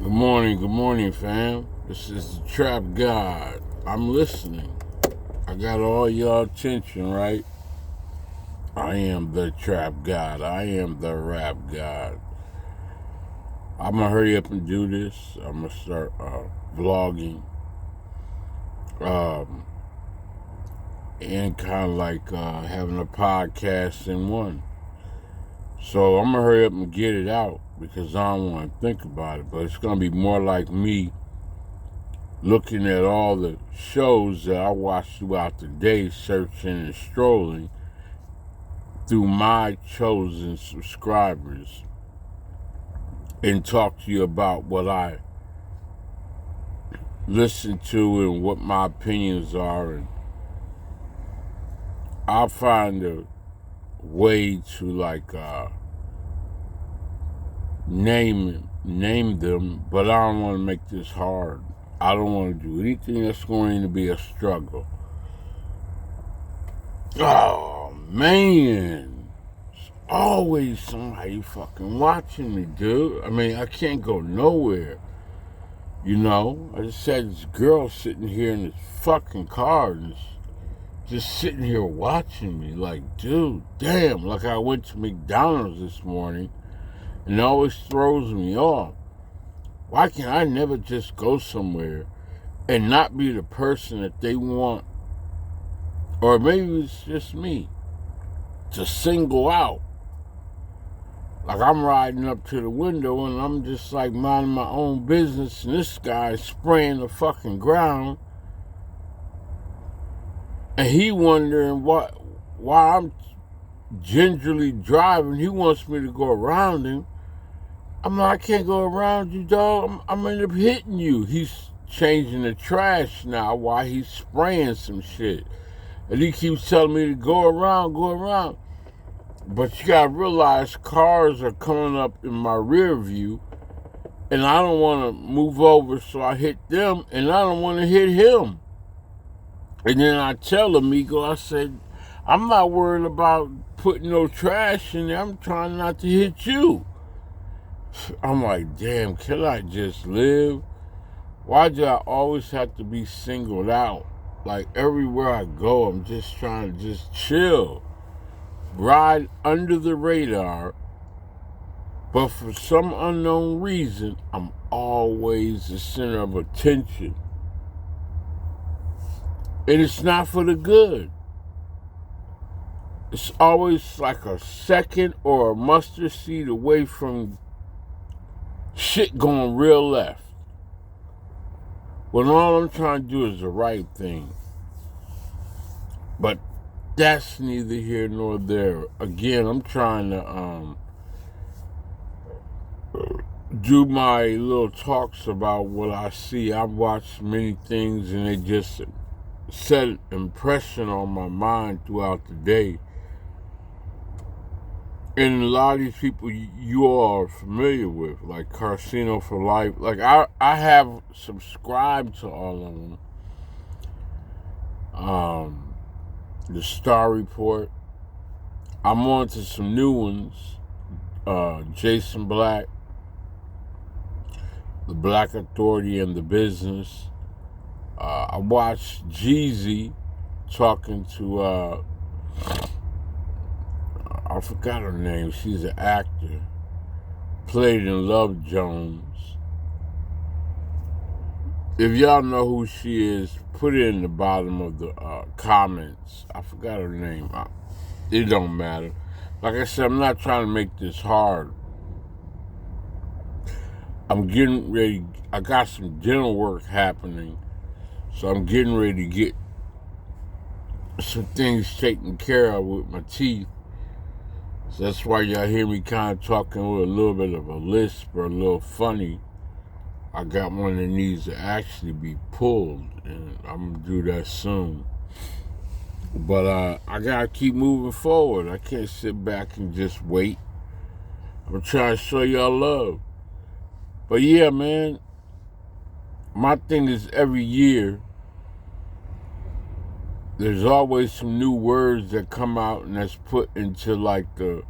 Good morning, fam. This is the Trap God. I'm listening. I got all y'all attention, right? I am the Trap God. I am the Rap God. I'm gonna hurry up and do this. I'm gonna start vlogging, um, and kind of like having a podcast in one. So I'm gonna hurry up and get it out because I don't want to think about it. But it's gonna be more like me looking at all the shows that I watch throughout the day, searching and strolling through my chosen subscribers, and talk to you about what I listen to and what my opinions are. And I'll find a way to name them, but I don't want to make this hard. I don't want to do anything that's going to be a struggle. Oh, man. There's always somebody fucking watching me, dude. I mean, I can't go nowhere. You know? I just had this girl sitting here in this fucking car and just sitting here watching me. Like, dude, damn. Like I went to McDonald's this morning and it always throws me off. Why can't I never just go somewhere and not be the person that they want? Or maybe it's just me to single out. Like I'm riding up to the window and I'm just like minding my own business and this guy's spraying the fucking ground and he wondering why I'm gingerly driving. He wants me to go around him. I'm like, I can't go around you, dog. I'm gonna end up hitting you. He's changing the trash now while he's spraying some shit. And he keeps telling me to go around. But you gotta realize cars are coming up in my rear view and I don't wanna move over so I hit them and I don't wanna hit him. And then I tell amigo, I said, I'm not worried about putting no trash in there. I'm trying not to hit you. I'm like, damn, can I just live? Why do I always have to be singled out? Like everywhere I go, I'm just trying to just chill. Ride under the radar. But for some unknown reason, I'm always the center of attention. And it's not for the good. It's always like a second or a mustard seed away from shit going real left. When all I'm trying to do is the right thing. But that's neither here nor there. Again, I'm trying to do my little talks about what I see. I've watched many things and they just set an impression on my mind throughout the day. And a lot of these people you all are familiar with, like Casino for Life. Like I have subscribed to all of them. The Star Report. I'm on to some new ones. Jason Black, The Black Authority and the Business. I watched Jeezy talking to I forgot her name. She's an actor. Played in Love Jones. If y'all know who she is, put it in the bottom of the comments. I forgot her name. It don't matter. Like I said, I'm not trying to make this hard. I'm getting ready. I got some dental work happening. So I'm getting ready to get some things taken care of with my teeth. So that's why y'all hear me kind of talking with a little bit of a lisp or a little funny. I got one that needs to actually be pulled, and I'm going to do that soon. But I got to keep moving forward. I can't sit back and just wait. I'm trying to show y'all love. But yeah, man, my thing is every year, there's always some new words that come out and that's put into like the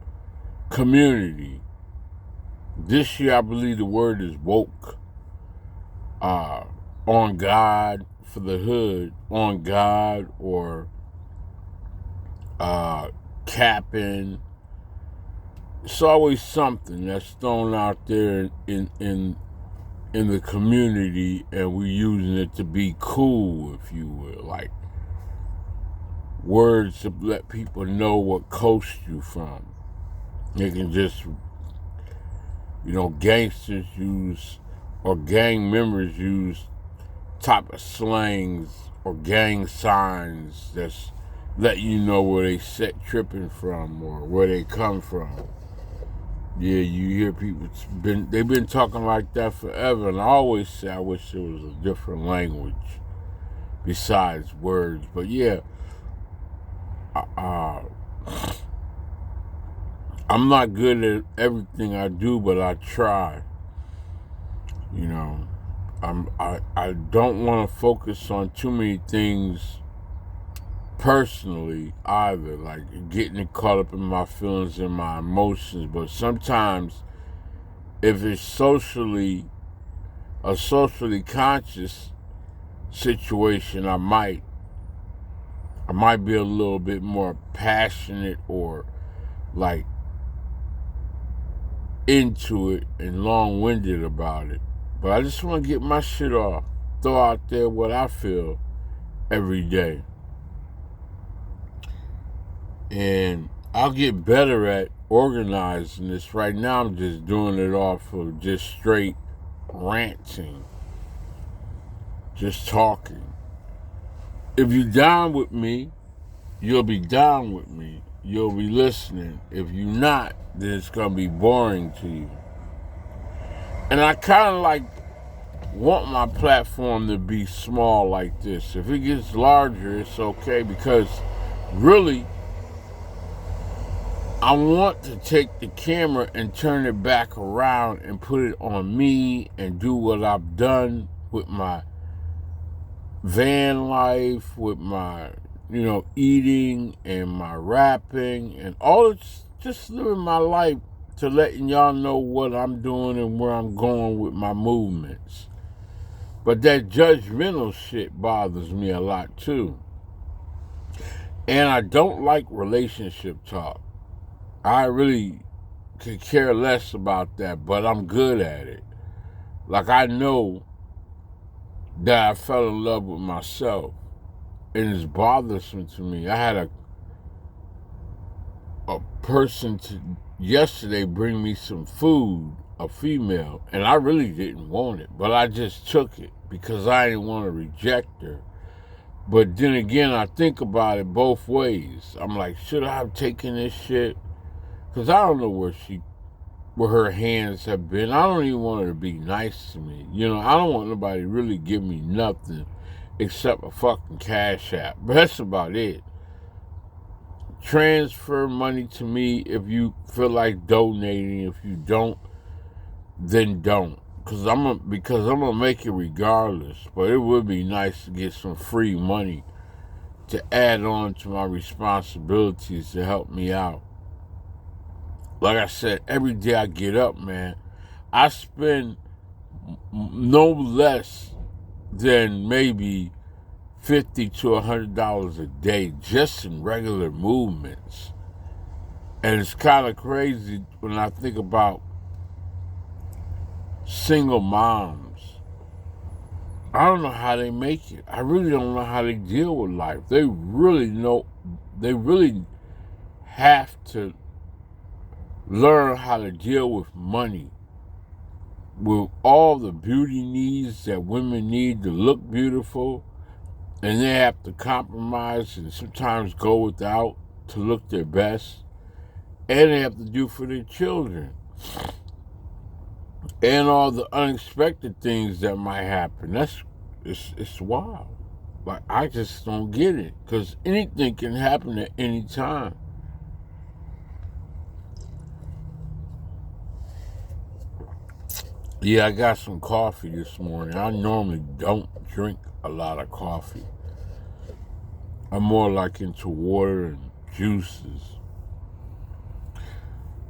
community. This year, I believe the word is woke. uh, on God for the hood, on God, or capping. It's always something that's thrown out there in the community, and we're using it to be cool, if you will, like words to let people know what coast you from. They can just, gangsters use, or gang members use type of slangs or gang signs that's let you know where they set tripping from or where they come from. Yeah, you hear people they've been talking like that forever, and I always say I wish there was a different language besides words. But yeah, I'm not good at everything I do, but I try. I don't want to focus on too many things personally either, like getting caught up in my feelings and my emotions. But sometimes, if it's a socially conscious situation, I might be a little bit more passionate or like into it and long-winded about it. But I just want to get my shit off, throw out there what I feel every day. And I'll get better at organizing this. Right now I'm just doing it off of just straight ranting, just talking. If you're down with me, you'll be down with me. You'll be listening. If you're not, then it's going to be boring to you. And I kind of want my platform to be small like this. If it gets larger, it's okay, because really, I want to take the camera and turn it back around and put it on me and do what I've done with my van life, with my, eating and my rapping and all. It's just living my life, to letting y'all know what I'm doing and where I'm going with my movements. But that judgmental shit bothers me a lot too. And I don't like relationship talk. I really could care less about that, but I'm good at it. Like, I know that I fell in love with myself, and it's bothersome to me. I had a person yesterday bring me some food, a female, and I really didn't want it, but I just took it because I didn't want to reject her. But then again, I think about it both ways. I'm like, should I have taken this shit? Because I don't know where her hands have been. I don't even want her to be nice to me. I don't want nobody to really give me nothing except a fucking Cash App. But that's about it. Transfer money to me if you feel like donating. If you don't, then don't. Because I'm gonna make it regardless. But it would be nice to get some free money to add on to my responsibilities to help me out. Like I said, every day I get up, man, I spend no less than maybe $50 to $100 a day just in regular movements. And it's kind of crazy when I think about single moms. I don't know how they make it. I really don't know how they deal with life. They really have to learn how to deal with money, with all the beauty needs that women need to look beautiful, and they have to compromise and sometimes go without to look their best, and they have to do for their children, and all the unexpected things that might happen. It's wild. Like, I just don't get it, because anything can happen at any time. Yeah, I got some coffee this morning. I normally don't drink a lot of coffee. I'm more like into water and juices.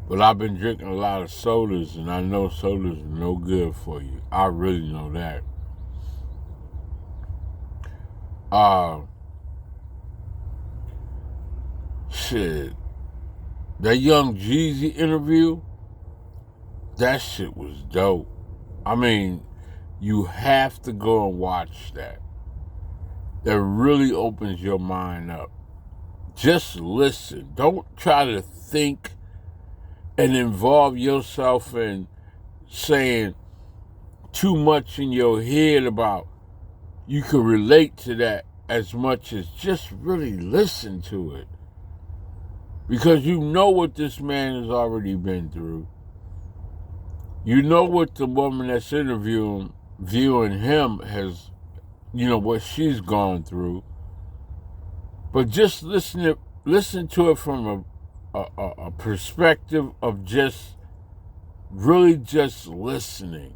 But I've been drinking a lot of sodas, and I know sodas are no good for you. I really know that. Uh, shit. That Young Jeezy interview, that shit was dope. I mean, you have to go and watch that. That really opens your mind up. Just listen. Don't try to think and involve yourself in saying too much in your head about you can relate to that as much as just really listen to it. Because you know what this man has already been through. You know what the woman that's viewing him has, what she's gone through. But just listen to it from a perspective of just really just listening.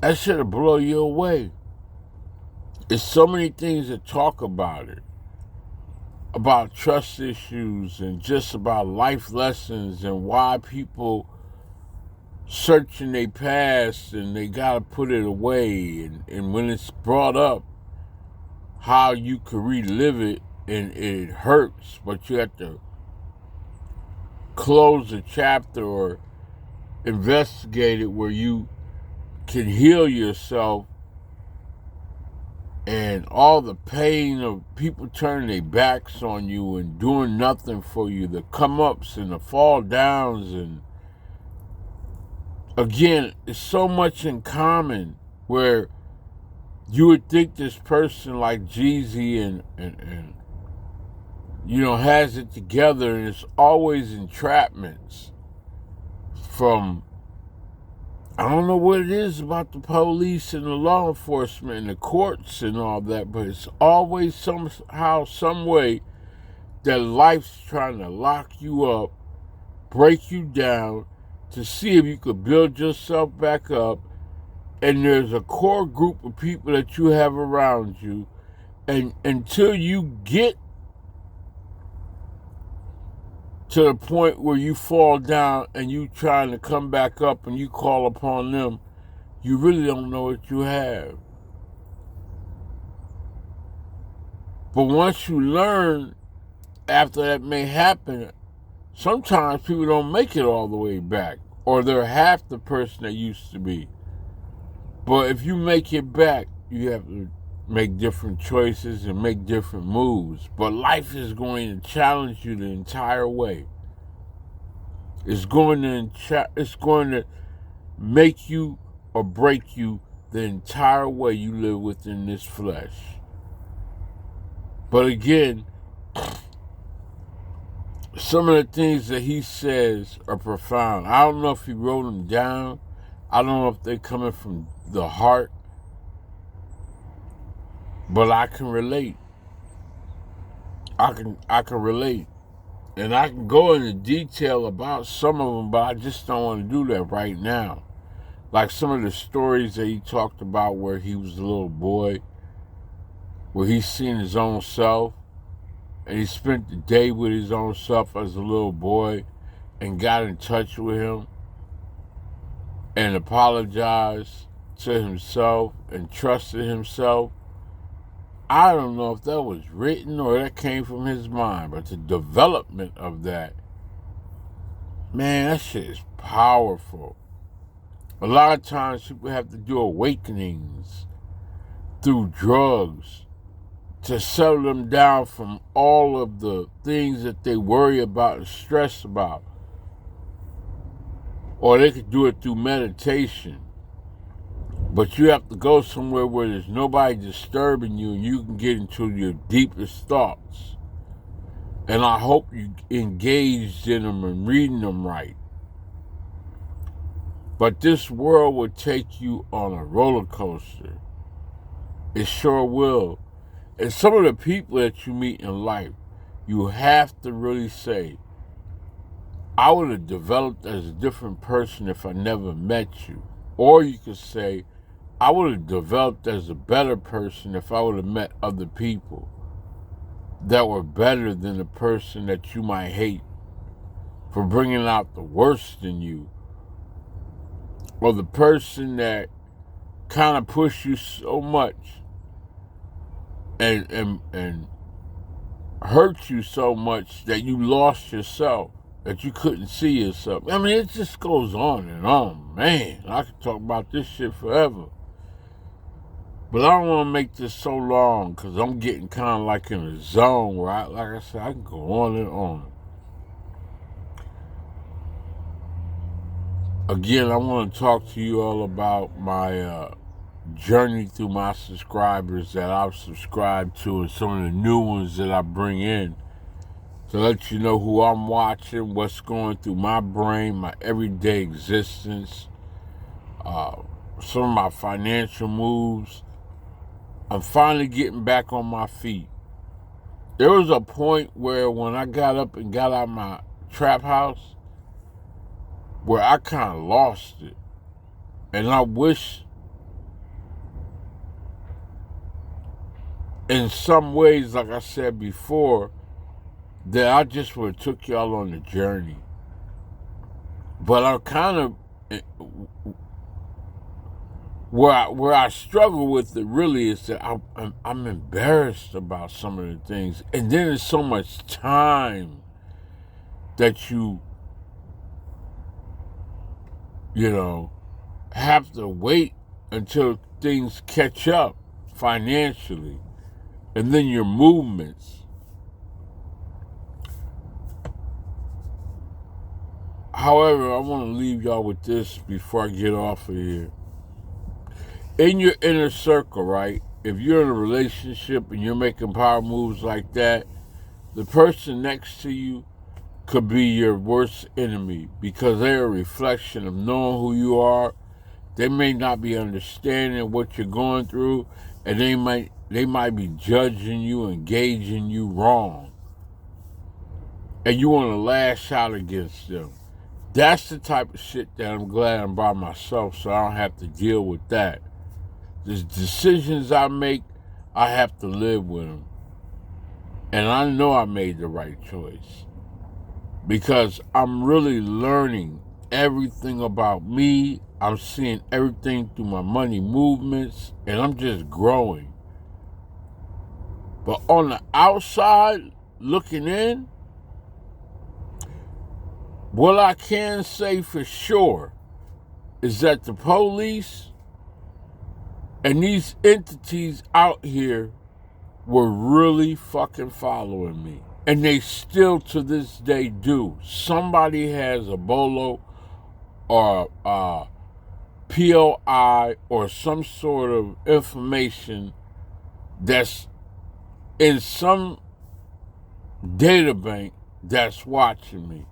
That should blow you away. There's so many things that talk about it. About trust issues and just about life lessons and why people searching their past and they gotta put it away. And when it's brought up, how you could relive it and it hurts, but you have to close a chapter or investigate it where you can heal yourself. And all the pain of people turning their backs on you and doing nothing for you, the come-ups and the fall-downs. And again, it's so much in common where you would think this person like Jeezy and has it together, and it's always entrapments from, I don't know what it is about the police and the law enforcement and the courts and all that, but it's always somehow, some way that life's trying to lock you up, break you down to see if you could build yourself back up. And there's a core group of people that you have around you, and until you get to the point where you fall down and you trying to come back up and you call upon them, you really don't know what you have. But once you learn, after that may happen, sometimes people don't make it all the way back, or they're half the person they used to be. But if you make it back, you have to make different choices and make different moves. But life is going to challenge you the entire way. It's going to make you or break you the entire way you live within this flesh. But again, some of the things that he says are profound. I don't know if he wrote them down. I don't know if they're coming from the heart. But I can relate. I can relate. And I can go into detail about some of them, but I just don't want to do that right now. Like some of the stories that he talked about where he was a little boy, where he seen his own self, and he spent the day with his own self as a little boy and got in touch with him and apologized to himself and trusted himself. I don't know if that was written or that came from his mind, but the development of that, man, that shit is powerful. A lot of times people have to do awakenings through drugs to settle them down from all of the things that they worry about and stress about. Or they could do it through meditation. But you have to go somewhere where there's nobody disturbing you and you can get into your deepest thoughts. And I hope you engaged in them and reading them right. But this world will take you on a roller coaster. It sure will. And some of the people that you meet in life, you have to really say, I would have developed as a different person if I never met you. Or you could say, I would have developed as a better person if I would have met other people that were better than the person that you might hate for bringing out the worst in you. Or the person that kind of pushed you so much and hurt you so much that you lost yourself, that you couldn't see yourself. I mean, it just goes on and on, man. I could talk about this shit forever. But I don't want to make this so long because I'm getting kind of like in a zone where, like I said, I can go on and on. Again, I want to talk to you all about my journey through my subscribers that I've subscribed to and some of the new ones that I bring in to let you know who I'm watching, what's going through my brain, my everyday existence, some of my financial moves. I'm finally getting back on my feet. There was a point where when I got up and got out of my trap house where I kind of lost it. And I wish in some ways, like I said before, that I just would have took y'all on the journey. But I'm kind of where I struggle with it really is that I'm embarrassed about some of the things, and then there's so much time that you have to wait until things catch up financially, and then your movements. However, I want to leave y'all with this before I get off of here. In your inner circle, right? If you're in a relationship and you're making power moves like that, the person next to you could be your worst enemy because they're a reflection of knowing who you are. They may not be understanding what you're going through, and they might be judging you and gauging you wrong. And you want to lash out against them. That's the type of shit that I'm glad I'm by myself so I don't have to deal with that. The decisions I make, I have to live with them. And I know I made the right choice. Because I'm really learning everything about me. I'm seeing everything through my money movements. And I'm just growing. But on the outside, looking in, what I can say for sure is that the police and these entities out here were really fucking following me. And they still to this day do. Somebody has a bolo or a POI or some sort of information that's in some data bank that's watching me.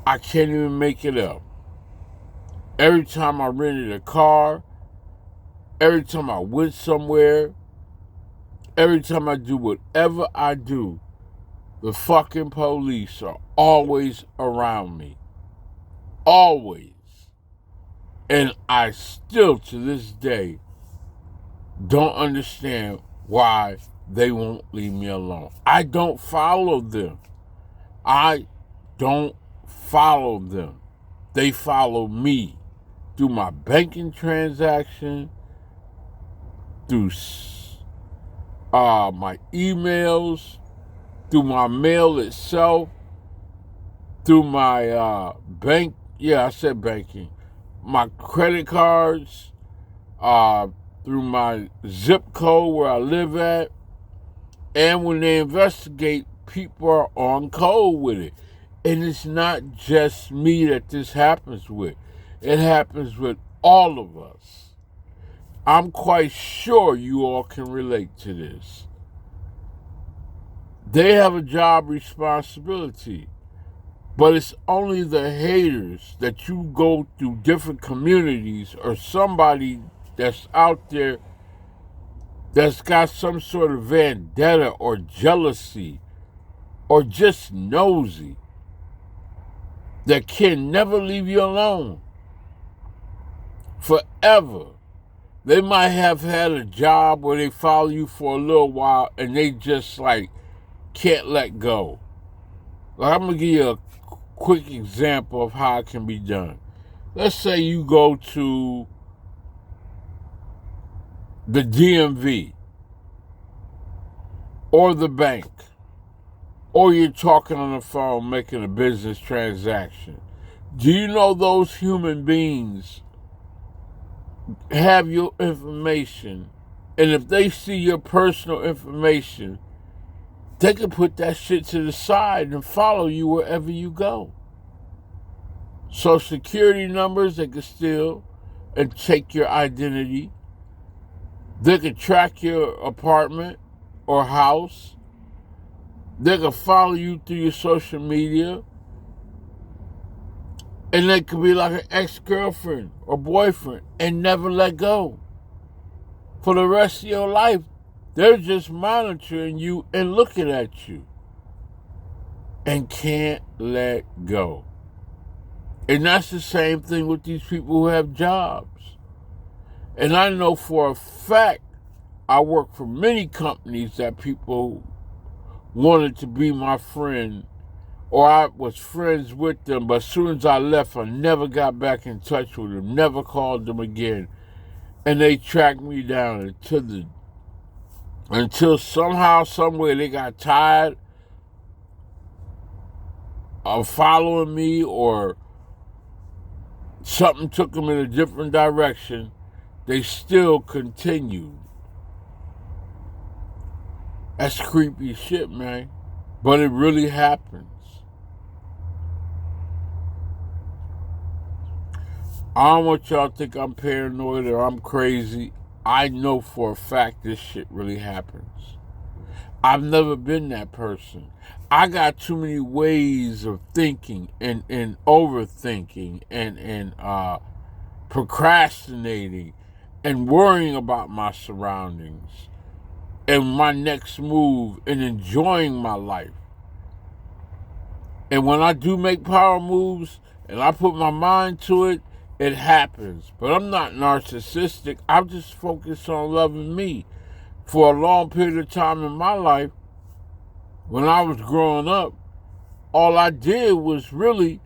I can't even make it up. Every time I rented a car, every time I went somewhere, every time I do whatever I do, the fucking police are always around me. Always. And I still, to this day, don't understand why they won't leave me alone. I don't follow them. I don't follow them. They follow me through my banking transaction, through my emails, through my mail itself, through my bank, I said banking, my credit cards, through my zip code where I live at, and when they investigate, people are on code with it. And it's not just me that this happens with. It happens with all of us. I'm quite sure you all can relate to this. They have a job responsibility, but it's only the haters that you go through different communities or somebody that's out there that's got some sort of vendetta or jealousy or just nosy that can never leave you alone forever. They might have had a job where they follow you for a little while and they just can't let go. I'm going to give you a quick example of how it can be done. Let's say you go to the DMV or the bank, or you're talking on the phone making a business transaction. Do you know those human beings have your information? And if they see your personal information, they can put that shit to the side and follow you wherever you go. Social security numbers, they can steal and take your identity. They can track your apartment or house. They can follow you through your social media. And they could be like an ex-girlfriend or boyfriend and never let go. For the rest of your life, they're just monitoring you and looking at you and can't let go. And that's the same thing with these people who have jobs. And I know for a fact, I work for many companies that people wanted to be my friend, or I was friends with them, but as soon as I left, I never got back in touch with them, never called them again. And they tracked me down until somehow, somewhere, they got tired of following me, or something took them in a different direction. They still continued. That's creepy shit, man. But it really happens. I don't want y'all to think I'm paranoid or I'm crazy. I know for a fact this shit really happens. I've never been that person. I got too many ways of thinking and overthinking and procrastinating and worrying about my surroundings and my next move and enjoying my life. And when I do make power moves and I put my mind to it, it happens. But I'm not narcissistic. I'm just focused on loving me. For a long period of time in my life, when I was growing up, all I did was really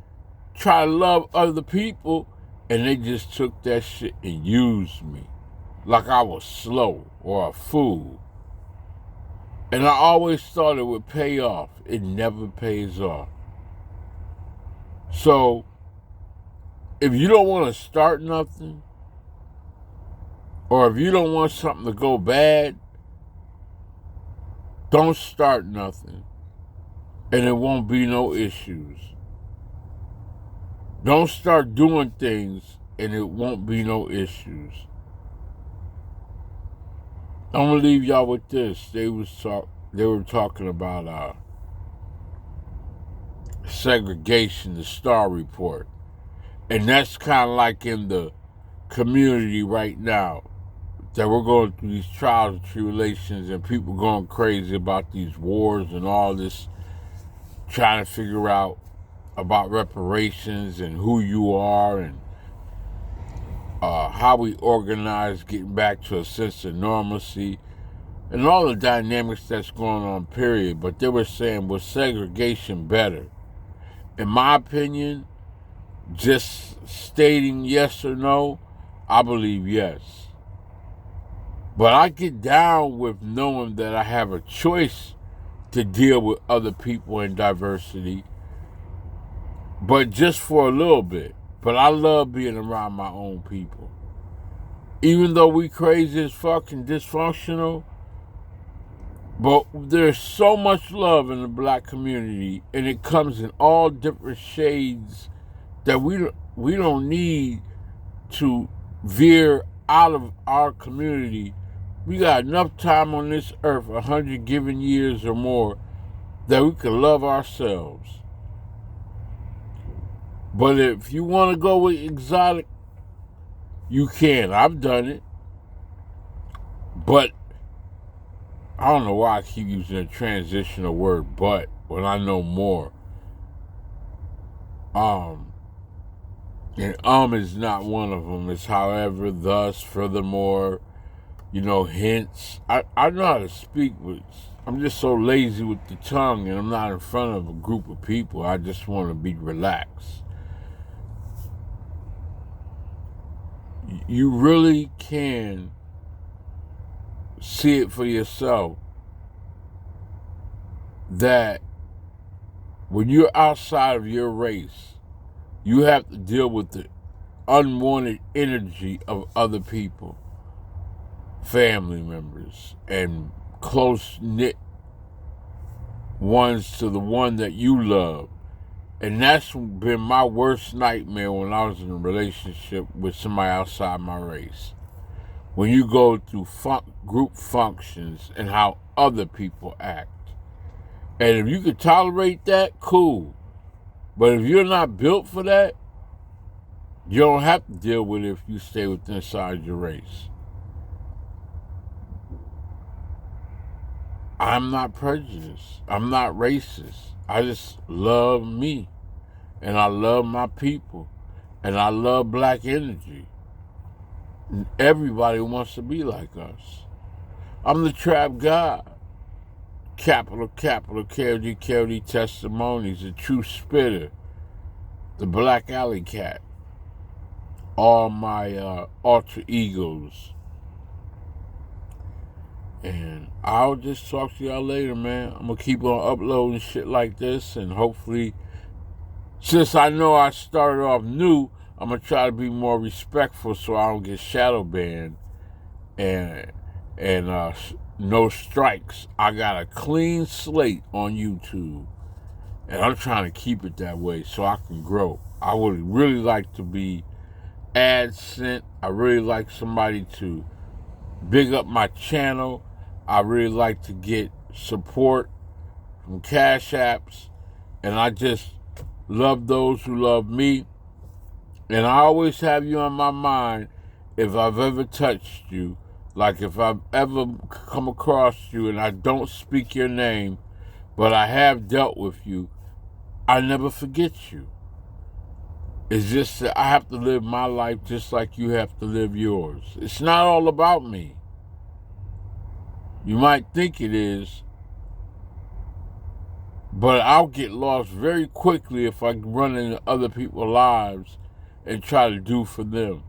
try to love other people, and they just took that shit and used me like I was slow or a fool. And I always thought it would pay off. It never pays off. So, if you don't want to start nothing, or if you don't want something to go bad, don't start nothing, and it won't be no issues. Don't start doing things, and it won't be no issues. I'm gonna leave y'all with this. They were talking about segregation, the Star Report. And that's kind of like in the community right now, that we're going through these trials and tribulations and people going crazy about these wars and all this, trying to figure out about reparations and who you are and how we organize getting back to a sense of normalcy and all the dynamics that's going on, period. But they were saying, was segregation better? In my opinion, just stating yes or no, I believe yes. But I get down with knowing that I have a choice to deal with other people and diversity, but just for a little bit. But I love being around my own people. Even though we crazy as fuck and dysfunctional, but there's so much love in the black community, and it comes in all different shades that we don't need to veer out of our community. We got enough time on this earth, 100 given years or more, that we can love ourselves. But if you want to go with exotic, you can. I've done it. But I don't know why I keep using a transitional word, but, when I know more. And is not one of them. It's however, thus, furthermore, hence. I know how to speak, but I'm just so lazy with the tongue, and I'm not in front of a group of people. I just want to be relaxed. You really can see it for yourself that when you're outside of your race, you have to deal with the unwanted energy of other people, family members, and close-knit ones to the one that you love. And that's been my worst nightmare when I was in a relationship with somebody outside my race. When you go through group functions and how other people act. And if you can tolerate that, cool. But if you're not built for that, you don't have to deal with it if you stay inside your race. I'm not prejudiced. I'm not racist. I just love me. And I love my people. And I love black energy. And everybody wants to be like us. I'm the trap god. Capital, Kod Testimonies, the true spitter, the black alley cat, all my alter egos. And I'll just talk to y'all later, man. I'm going to keep on uploading shit like this, and hopefully, since I know I started off new, I'm going to try to be more respectful so I don't get shadow banned and no strikes. I got a clean slate on YouTube, and I'm trying to keep it that way so I can grow. I would really like to be ad-sent. I really like somebody to big up my channel. I really like to get support from Cash Apps, and I just love those who love me. And I always have you on my mind if I've ever touched you. Like if I've ever come across you and I don't speak your name, but I have dealt with you, I never forget you. It's just that I have to live my life just like you have to live yours. It's not all about me. You might think it is, but I'll get lost very quickly if I run into other people's lives and try to do for them.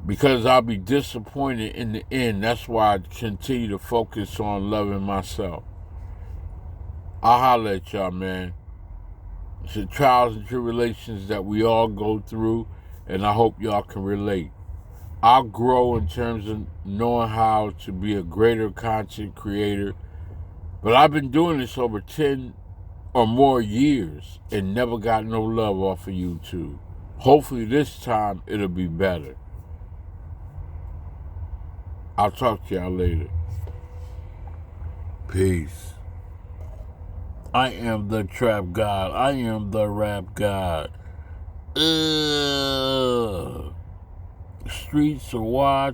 Because I'll be disappointed in the end. That's why I continue to focus on loving myself. I'll holler at y'all, man. It's the trials and tribulations that we all go through, and I hope y'all can relate. I'll grow in terms of knowing how to be a greater content creator, but I've been doing this over 10 or more years and never got no love off of YouTube. Hopefully this time it'll be better. I'll talk to y'all later. Peace. I am the trap god. I am the rap god. Streets are watching.